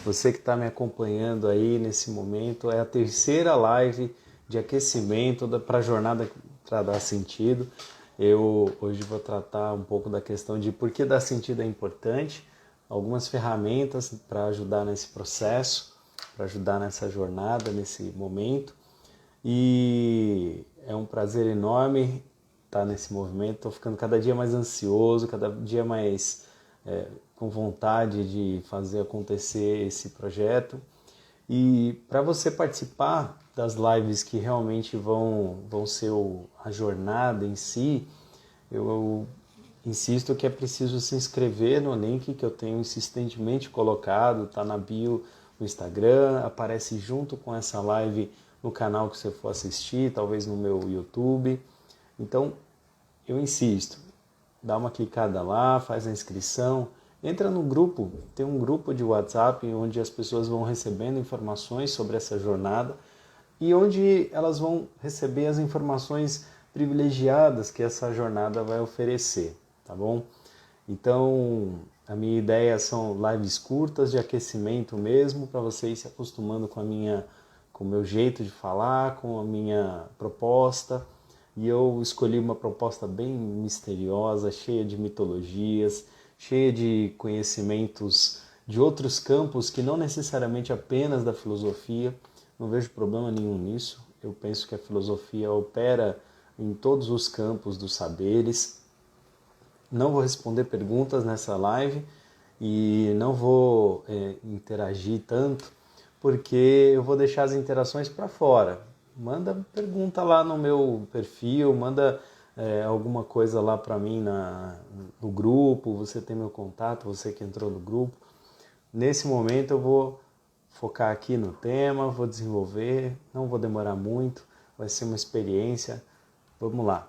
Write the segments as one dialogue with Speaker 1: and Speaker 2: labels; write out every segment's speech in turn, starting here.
Speaker 1: Você que está me acompanhando aí nesse momento, é a terceira live de aquecimento para a jornada para dar sentido. Eu hoje vou tratar um pouco da questão de por que dar sentido é importante, algumas ferramentas para ajudar nesse processo, para ajudar nessa jornada, nesse momento. E é um prazer enorme estar nesse movimento. Estou ficando cada dia mais ansioso, cada dia mais com vontade de fazer acontecer esse projeto. E para você participar das lives que realmente vão ser a jornada em si, eu insisto que é preciso se inscrever no link que eu tenho insistentemente colocado, está na bio no Instagram, aparece junto com essa live no canal que você for assistir, talvez no meu YouTube. Então, eu insisto, dá uma clicada lá, faz a inscrição, entra no grupo, tem um grupo de WhatsApp onde as pessoas vão recebendo informações sobre essa jornada e onde elas vão receber as informações privilegiadas que essa jornada vai oferecer, tá bom? Então, a minha ideia são lives curtas de aquecimento mesmo, para você ir se acostumando com o meu jeito de falar, com a minha proposta. E eu escolhi uma proposta bem misteriosa, cheia de mitologias, cheia de conhecimentos de outros campos que não necessariamente apenas da filosofia. Não vejo problema nenhum nisso. Eu penso que a filosofia opera em todos os campos dos saberes. Não vou responder perguntas nessa live e não vou interagir tanto, porque eu vou deixar as interações para fora. Manda pergunta lá no meu perfil, manda alguma coisa lá para mim no grupo, você tem meu contato, você que entrou no grupo. Nesse momento eu vou focar aqui no tema, vou desenvolver, não vou demorar muito, vai ser uma experiência. Vamos lá.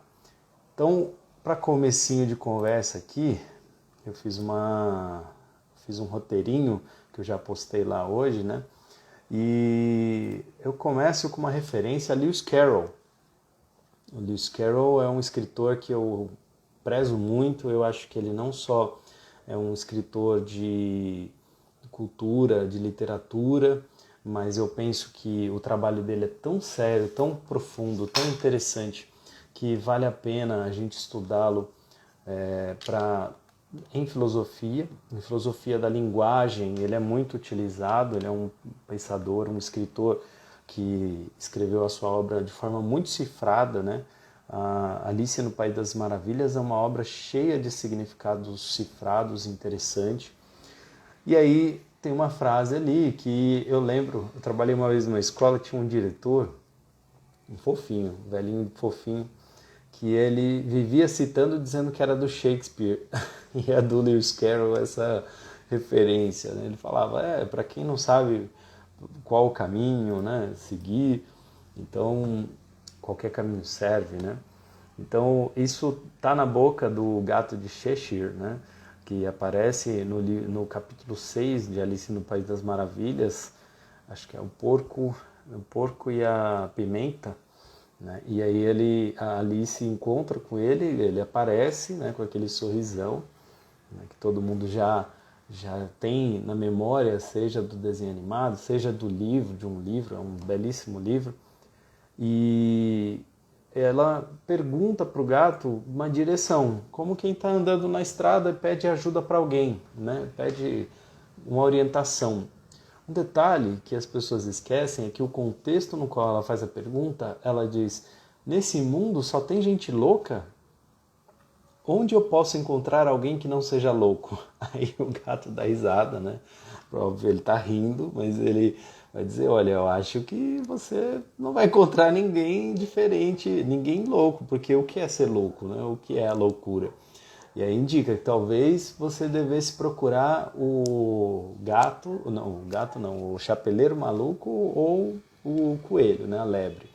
Speaker 1: Então, para comecinho de conversa aqui, eu fiz um roteirinho que eu já postei lá hoje, né? E eu começo com uma referência a Lewis Carroll. O Lewis Carroll é um escritor que eu prezo muito. Eu acho que ele não só é um escritor de cultura, de literatura, mas eu penso que o trabalho dele é tão sério, tão profundo, tão interessante, que vale a pena a gente estudá-lo em filosofia da linguagem. Ele é muito utilizado, ele é um pensador, um escritor que escreveu a sua obra de forma muito cifrada, né? A Alice no País das Maravilhas é uma obra cheia de significados cifrados, interessante. E aí tem uma frase ali que eu lembro, eu trabalhei uma vez numa escola, tinha um diretor, um fofinho, um velhinho fofinho, que ele vivia citando, dizendo que era do Shakespeare. E é do Lewis Carroll essa referência, né? Ele falava, para quem não sabe qual o caminho, né, seguir, então qualquer caminho serve, né? Então isso tá na boca do gato de Cheshire, né, que aparece no capítulo 6 de Alice no País das Maravilhas. Acho que é o porco e a pimenta, né? E aí a Alice encontra com ele aparece, né, com aquele sorrisão, né, que todo mundo já tem na memória, seja do desenho animado, seja do livro, de um livro, é um belíssimo livro. E ela pergunta para o gato uma direção, como quem está andando na estrada e pede ajuda para alguém, né? Pede uma orientação. Um detalhe que as pessoas esquecem é que o contexto no qual ela faz a pergunta, ela diz, nesse mundo só tem gente louca? Onde eu posso encontrar alguém que não seja louco? Aí o gato dá risada, né? Óbvio, ele tá rindo, mas ele vai dizer, olha, eu acho que você não vai encontrar ninguém diferente, ninguém louco, porque o que é ser louco, né? O que é a loucura? E aí indica que talvez você devesse procurar o gato não, o chapeleiro maluco ou o coelho, né? A lebre.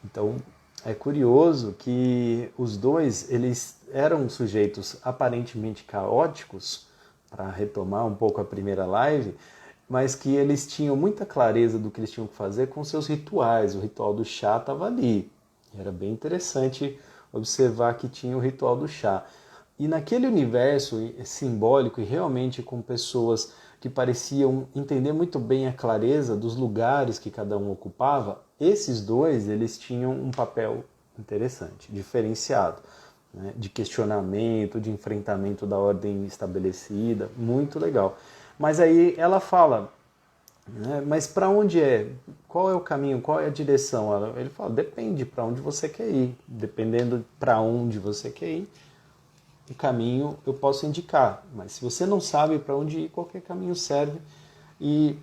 Speaker 1: Então, é curioso que os dois, eles eram sujeitos aparentemente caóticos, para retomar um pouco a primeira live, mas que eles tinham muita clareza do que eles tinham que fazer com seus rituais. O ritual do chá estava ali. Era bem interessante observar que tinha o ritual do chá. E naquele universo simbólico e realmente com pessoas que pareciam entender muito bem a clareza dos lugares que cada um ocupava, esses dois eles tinham um papel interessante, diferenciado, né? De questionamento, de enfrentamento da ordem estabelecida, muito legal. Mas aí ela fala, né, mas para onde é? Qual é o caminho? Qual é a direção? Ele fala, depende para onde você quer ir. Dependendo para onde você quer ir, o caminho eu posso indicar. Mas se você não sabe para onde ir, qualquer caminho serve. E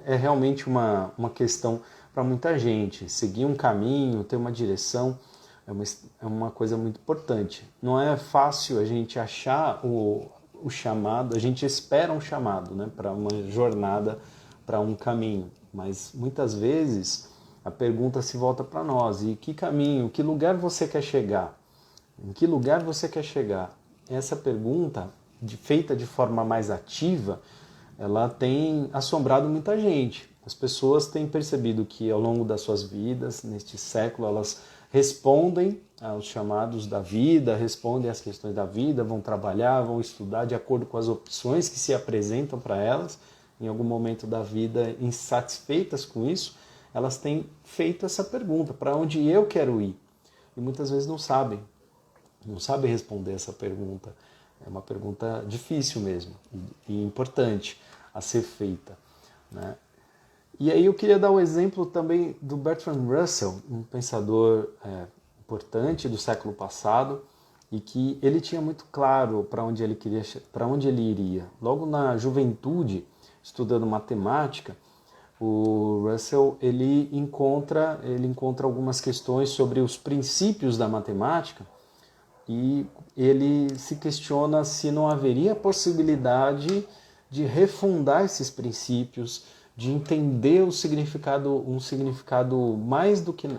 Speaker 1: é realmente uma questão para muita gente. Seguir um caminho, ter uma direção, é uma coisa muito importante. Não é fácil a gente achar o chamado, a gente espera um chamado, né, para uma jornada, para um caminho. Mas muitas vezes a pergunta se volta para nós. E que caminho, que lugar você quer chegar? Em que lugar você quer chegar? Essa pergunta, feita de forma mais ativa, ela tem assombrado muita gente. As pessoas têm percebido que ao longo das suas vidas, neste século, elas respondem aos chamados da vida, respondem às questões da vida, vão trabalhar, vão estudar de acordo com as opções que se apresentam para elas. Em algum momento da vida, insatisfeitas com isso, elas têm feito essa pergunta, para onde eu quero ir? E muitas vezes não sabem responder essa pergunta. É uma pergunta difícil mesmo e importante a ser feita, né? E aí eu queria dar o exemplo também do Bertrand Russell, um pensador importante do século passado, e que ele tinha muito claro para onde ele iria. Logo na juventude, estudando matemática, o Russell ele encontra algumas questões sobre os princípios da matemática e ele se questiona se não haveria possibilidade de refundar esses princípios, de entender um significado mais do que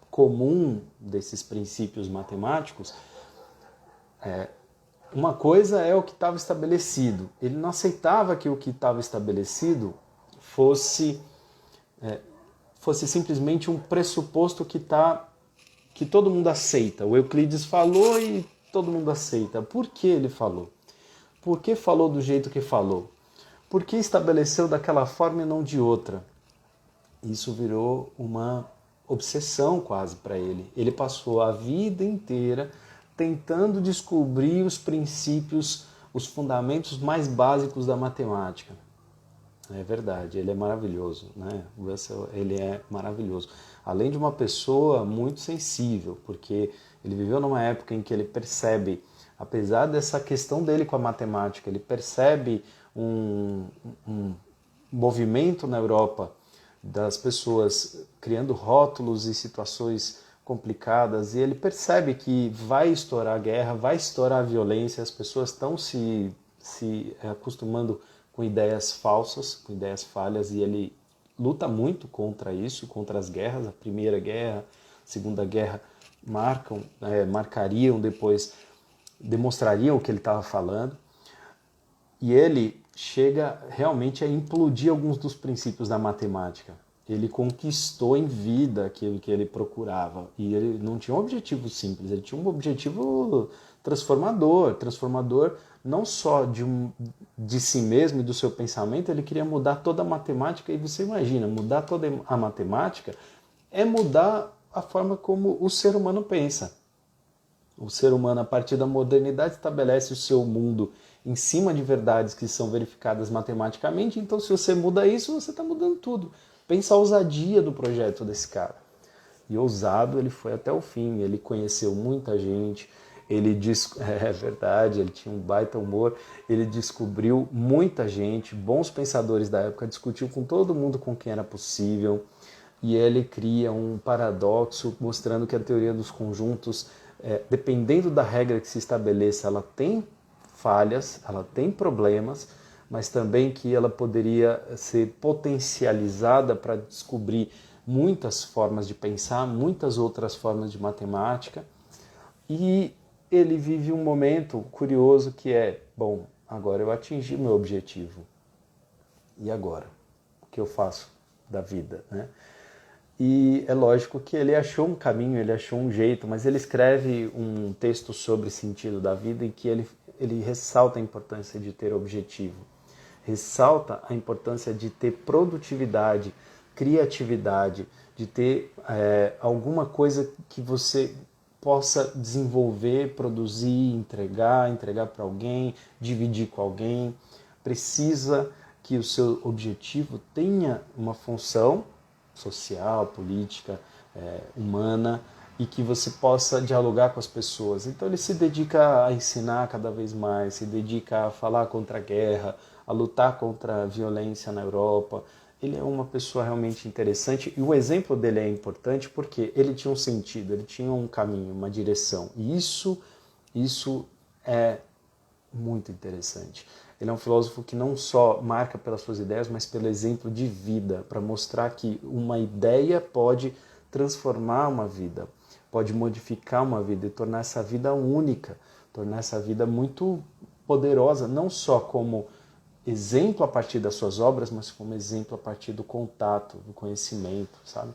Speaker 1: comum desses princípios matemáticos. Uma coisa é o que estava estabelecido. Ele não aceitava que o que estava estabelecido fosse simplesmente um pressuposto que todo mundo aceita. O Euclides falou e todo mundo aceita. Por que ele falou? Por que falou do jeito que falou? Por que estabeleceu daquela forma e não de outra? Isso virou uma obsessão quase para ele. Ele passou a vida inteira tentando descobrir os princípios, os fundamentos mais básicos da matemática. É verdade, ele é maravilhoso, né? O Russell, ele é maravilhoso. Além de uma pessoa muito sensível, porque ele viveu numa época em que ele percebe, apesar dessa questão dele com a matemática, ele percebe um movimento na Europa das pessoas criando rótulos e situações complicadas, e ele percebe que vai estourar a guerra, vai estourar a violência, as pessoas estão se acostumando com ideias falsas, com ideias falhas, e ele luta muito contra isso, contra as guerras. A Primeira Guerra, a Segunda Guerra marcariam depois, demonstrariam o que ele estava falando, e ele chega realmente a implodir alguns dos princípios da matemática. Ele conquistou em vida aquilo que ele procurava, e ele não tinha um objetivo simples, ele tinha um objetivo transformador não só de si mesmo e do seu pensamento. Ele queria mudar toda a matemática, e você imagina, mudar toda a matemática é mudar a forma como o ser humano pensa. O ser humano, a partir da modernidade, estabelece o seu mundo em cima de verdades que são verificadas matematicamente. Então, se você muda isso, você está mudando tudo. Pensa a ousadia do projeto desse cara. E ousado ele foi até o fim. Ele conheceu muita gente. É verdade, ele tinha um baita humor. Ele descobriu muita gente, bons pensadores da época, discutiu com todo mundo com quem era possível. E ele cria um paradoxo mostrando que a teoria dos conjuntos, dependendo da regra que se estabeleça, ela tem falhas, ela tem problemas, mas também que ela poderia ser potencializada para descobrir muitas formas de pensar, muitas outras formas de matemática. E ele vive um momento curioso que bom, agora eu atingi o meu objetivo. E agora? O que eu faço da vida, né? E é lógico que ele achou um caminho, ele achou um jeito, mas ele escreve um texto sobre sentido da vida em que ele ele ressalta a importância de ter objetivo, ressalta a importância de ter produtividade, criatividade, de ter alguma coisa que você possa desenvolver, produzir, entregar para alguém, dividir com alguém. Precisa que o seu objetivo tenha uma função social, política, humana, e que você possa dialogar com as pessoas. Então ele se dedica a ensinar cada vez mais, se dedica a falar contra a guerra, a lutar contra a violência na Europa. Ele é uma pessoa realmente interessante e o exemplo dele é importante porque ele tinha um sentido, ele tinha um caminho, uma direção. E isso é muito interessante. Ele é um filósofo que não só marca pelas suas ideias, mas pelo exemplo de vida, para mostrar que uma ideia pode transformar uma vida, pode modificar uma vida e tornar essa vida única, tornar essa vida muito poderosa, não só como exemplo a partir das suas obras, mas como exemplo a partir do contato, do conhecimento, sabe?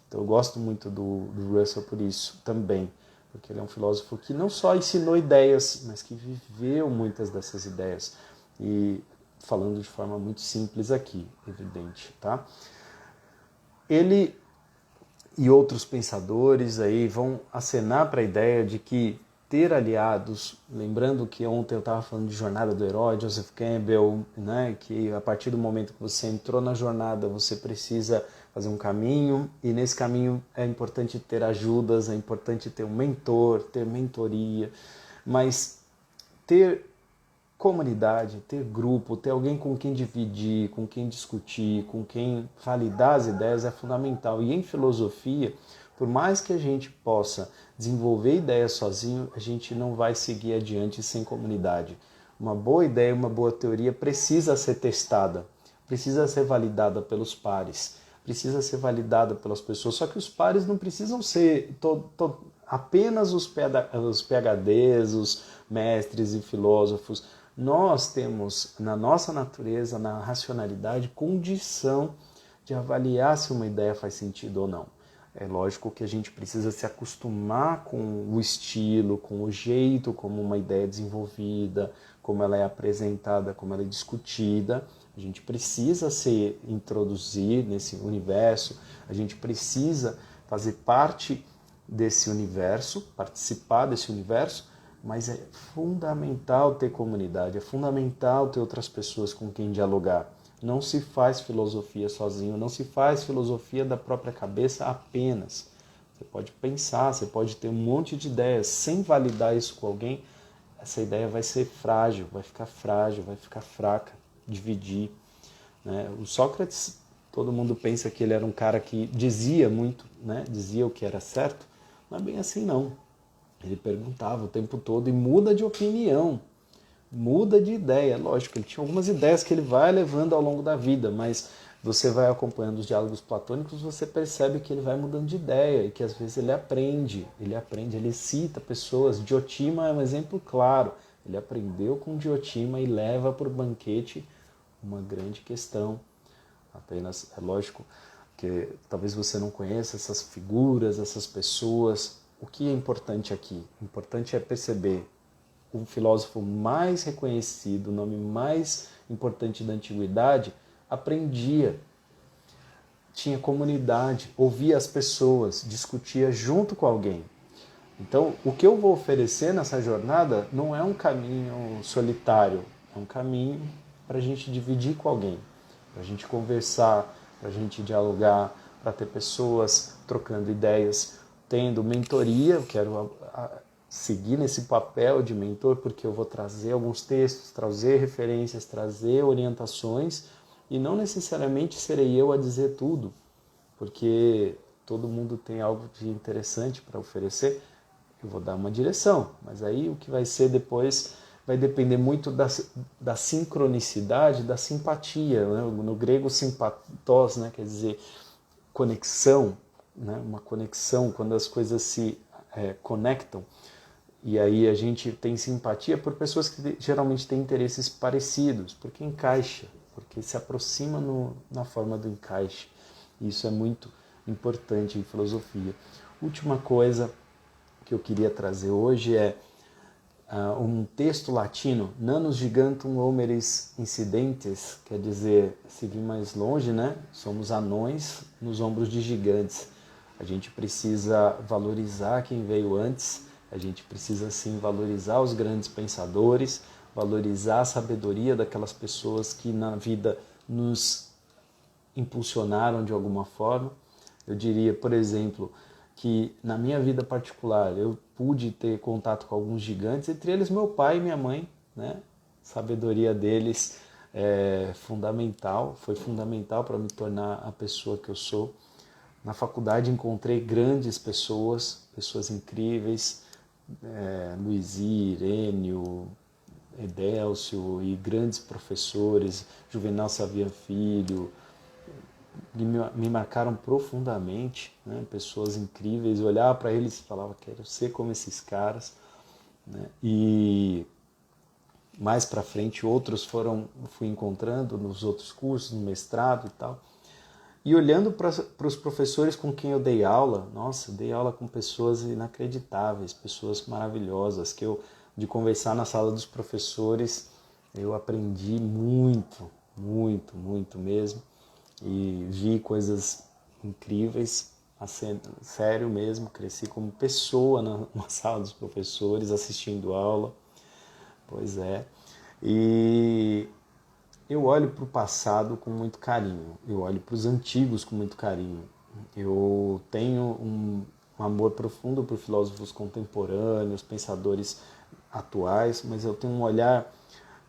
Speaker 1: Então eu gosto muito do Russell por isso também, porque ele é um filósofo que não só ensinou ideias, mas que viveu muitas dessas ideias. E falando de forma muito simples aqui, evidente, tá? Ele e outros pensadores aí vão acenar para a ideia de que ter aliados, lembrando que ontem eu estava falando de Jornada do Herói, Joseph Campbell, né, que a partir do momento que você entrou na jornada, você precisa fazer um caminho, e nesse caminho é importante ter ajudas, é importante ter um mentor, ter mentoria, mas ter comunidade, ter grupo, ter alguém com quem dividir, com quem discutir, com quem validar as ideias é fundamental. E em filosofia, por mais que a gente possa desenvolver ideias sozinho, a gente não vai seguir adiante sem comunidade. Uma boa ideia, uma boa teoria precisa ser testada, precisa ser validada pelos pares, precisa ser validada pelas pessoas. Só que os pares não precisam ser apenas os PhDs, os mestres e filósofos. Nós temos na nossa natureza, na racionalidade, condição de avaliar se uma ideia faz sentido ou não. É lógico que a gente precisa se acostumar com o estilo, com o jeito como uma ideia é desenvolvida, como ela é apresentada, como ela é discutida. A gente precisa se introduzir nesse universo, a gente precisa fazer parte desse universo, participar desse universo, mas é fundamental ter comunidade, é fundamental ter outras pessoas com quem dialogar. Não se faz filosofia sozinho, não se faz filosofia da própria cabeça apenas. Você pode pensar, você pode ter um monte de ideias, sem validar isso com alguém, essa ideia vai ser frágil, vai ficar fraca, dividir. Né? O Sócrates, todo mundo pensa que ele era um cara que dizia muito, né? Dizia o que era certo, não é bem assim não. Ele perguntava o tempo todo e muda de opinião, muda de ideia. Lógico, ele tinha algumas ideias que ele vai levando ao longo da vida, mas você vai acompanhando os diálogos platônicos, você percebe que ele vai mudando de ideia e que às vezes ele aprende, ele cita pessoas. Diotima é um exemplo claro. Ele aprendeu com Diotima e leva para o banquete uma grande questão. Apenas, é lógico que talvez você não conheça essas figuras, essas pessoas. O que é importante aqui? O importante é perceber o filósofo mais reconhecido, o nome mais importante da antiguidade, aprendia, tinha comunidade, ouvia as pessoas, discutia junto com alguém. Então, o que eu vou oferecer nessa jornada não é um caminho solitário, é um caminho para a gente dividir com alguém, para a gente conversar, para a gente dialogar, para ter pessoas trocando ideias, tendo mentoria. Eu quero seguir nesse papel de mentor porque eu vou trazer alguns textos, trazer referências, trazer orientações e não necessariamente serei eu a dizer tudo, porque todo mundo tem algo de interessante para oferecer. Eu vou dar uma direção, mas aí o que vai ser depois vai depender muito da sincronicidade, da simpatia. Né? No grego, simpatos, né? Quer dizer conexão, né? Uma conexão, quando as coisas se conectam. E aí a gente tem simpatia por pessoas que geralmente têm interesses parecidos, porque encaixa, porque se aproxima na forma do encaixe. Isso é muito importante em filosofia. Última coisa que eu queria trazer hoje é um texto latino, Nanus gigantum homeris incidentes, quer dizer, se vir mais longe, né? Somos anões nos ombros de gigantes. A gente precisa valorizar quem veio antes, a gente precisa sim valorizar os grandes pensadores, valorizar a sabedoria daquelas pessoas que na vida nos impulsionaram de alguma forma. Eu diria, por exemplo, que na minha vida particular eu pude ter contato com alguns gigantes, entre eles meu pai e minha mãe, né? A sabedoria deles é fundamental, foi fundamental para me tornar a pessoa que eu sou. Na faculdade encontrei grandes pessoas, pessoas incríveis, Luizi, Irênio, Edélcio e grandes professores, Juvenal Savian Filho, me marcaram profundamente, né? Pessoas incríveis. Eu olhava para eles e falava, quero ser como esses caras, né? E mais para frente outros fui encontrando nos outros cursos, no mestrado e tal. E olhando para os professores com quem eu dei aula, nossa, eu dei aula com pessoas inacreditáveis, pessoas maravilhosas, que eu, de conversar na sala dos professores, eu aprendi muito, muito, muito mesmo. E vi coisas incríveis, sério mesmo, cresci como pessoa na sala dos professores, assistindo aula, pois é. E eu olho para o passado com muito carinho, eu olho para os antigos com muito carinho. Eu tenho um amor profundo por filósofos contemporâneos, pensadores atuais, mas eu tenho um olhar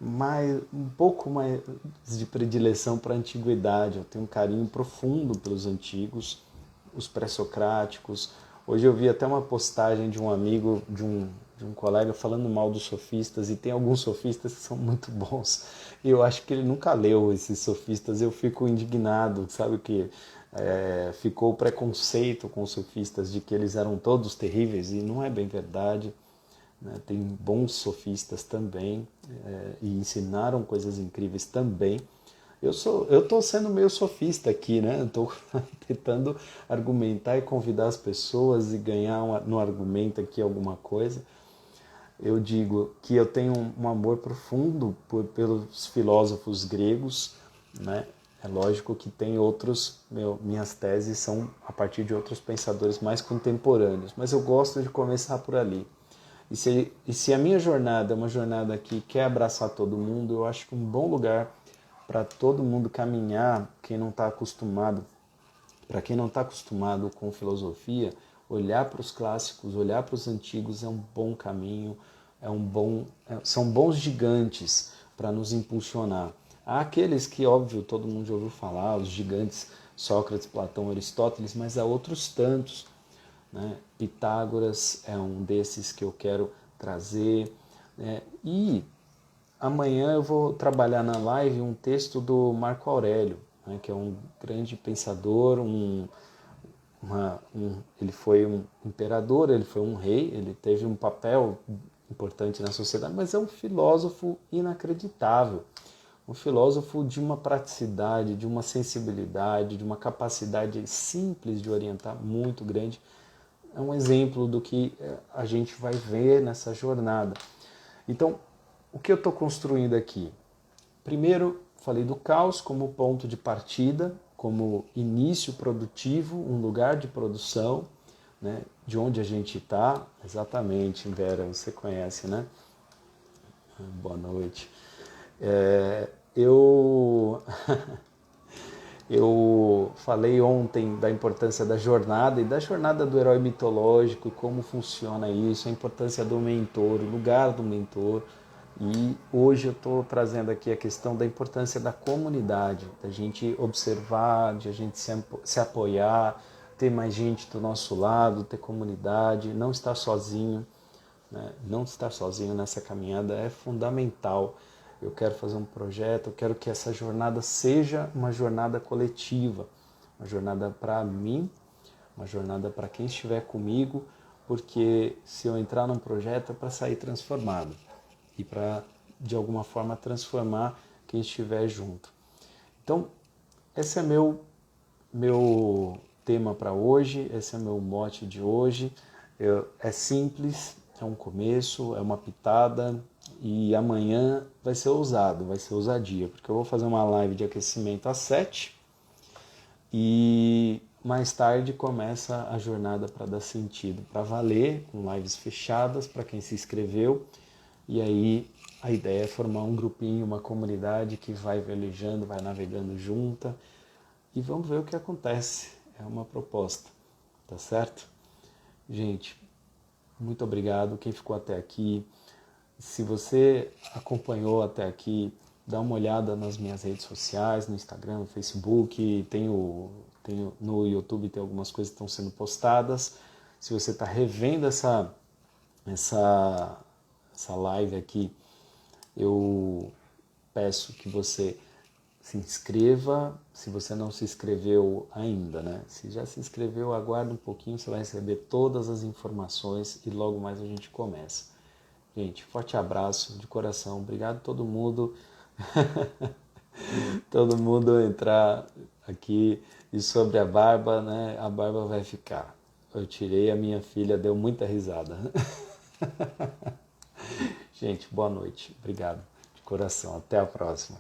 Speaker 1: um pouco mais de predileção para a antiguidade. Eu tenho um carinho profundo pelos antigos, os pré-socráticos. Hoje eu vi até uma postagem de um amigo, de um colega falando mal dos sofistas, e tem alguns sofistas que são muito bons. E eu acho que ele nunca leu esses sofistas. Eu fico indignado, sabe o que? Ficou o preconceito com os sofistas de que eles eram todos terríveis, e não é bem verdade. Tem bons sofistas também, e ensinaram coisas incríveis também. Eu estou sendo meio sofista aqui, né? Estou tentando argumentar e convidar as pessoas e ganhar no argumento aqui alguma coisa. Eu digo que eu tenho um amor profundo pelos filósofos gregos, né? É lógico que tem outros, minhas teses são a partir de outros pensadores mais contemporâneos, mas eu gosto de começar por ali. E se a minha jornada é uma jornada que quer abraçar todo mundo, eu acho que um bom lugar para todo mundo caminhar, quem não está acostumado, para quem não está acostumado com filosofia, olhar para os clássicos, olhar para os antigos é um bom caminho, são bons gigantes para nos impulsionar. Há aqueles que, óbvio, todo mundo já ouviu falar, os gigantes Sócrates, Platão, Aristóteles, mas há outros tantos, né? Pitágoras é um desses que eu quero trazer, né? E amanhã eu vou trabalhar na live um texto do Marco Aurélio, né? Que é um grande pensador, ele foi um imperador, ele foi um rei, ele teve um papel importante na sociedade, mas é um filósofo inacreditável. Um filósofo de uma praticidade, de uma sensibilidade, de uma capacidade simples de orientar muito grande. É um exemplo do que a gente vai ver nessa jornada. Então, o que eu estou construindo aqui? Primeiro, falei do caos como ponto de partida, como início produtivo, um lugar de produção, né? De onde a gente está. Exatamente, Vera, você conhece, né? Boa noite. Eu Eu falei ontem da importância da jornada e da jornada do herói mitológico, como funciona isso, a importância do mentor, o lugar do mentor. E hoje eu estou trazendo aqui a questão da importância da comunidade, da gente observar, de a gente se apoiar, ter mais gente do nosso lado, ter comunidade, não estar sozinho, né? Não estar sozinho nessa caminhada é fundamental. Eu quero fazer um projeto, eu quero que essa jornada seja uma jornada coletiva, uma jornada para mim, uma jornada para quem estiver comigo, porque se eu entrar num projeto é para sair transformado e para, de alguma forma, transformar quem estiver junto. Então, esse é meu tema para hoje, esse é meu mote de hoje. É simples, é um começo, é uma pitada, e amanhã vai ser ousado, vai ser ousadia, porque eu vou fazer uma live de aquecimento às 7 e mais tarde começa a jornada para dar sentido, para valer, com lives fechadas para quem se inscreveu. E aí a ideia é formar um grupinho, uma comunidade que vai velejando, vai navegando junta e vamos ver o que acontece. É uma proposta, tá certo? Gente, muito obrigado quem ficou até aqui. Se você acompanhou até aqui, dá uma olhada nas minhas redes sociais, no Instagram, no Facebook, no YouTube tem algumas coisas que estão sendo postadas. Se você está revendo essa live aqui, eu peço que você se inscreva, se você não se inscreveu ainda, né? Se já se inscreveu, aguarda um pouquinho, você vai receber todas as informações e logo mais a gente começa. Gente, forte abraço de coração, obrigado a todo mundo, todo mundo entrar aqui. E sobre a barba, né? A barba vai ficar. Eu tirei, a minha filha deu muita risada. Gente, boa noite, obrigado de coração, até a próxima.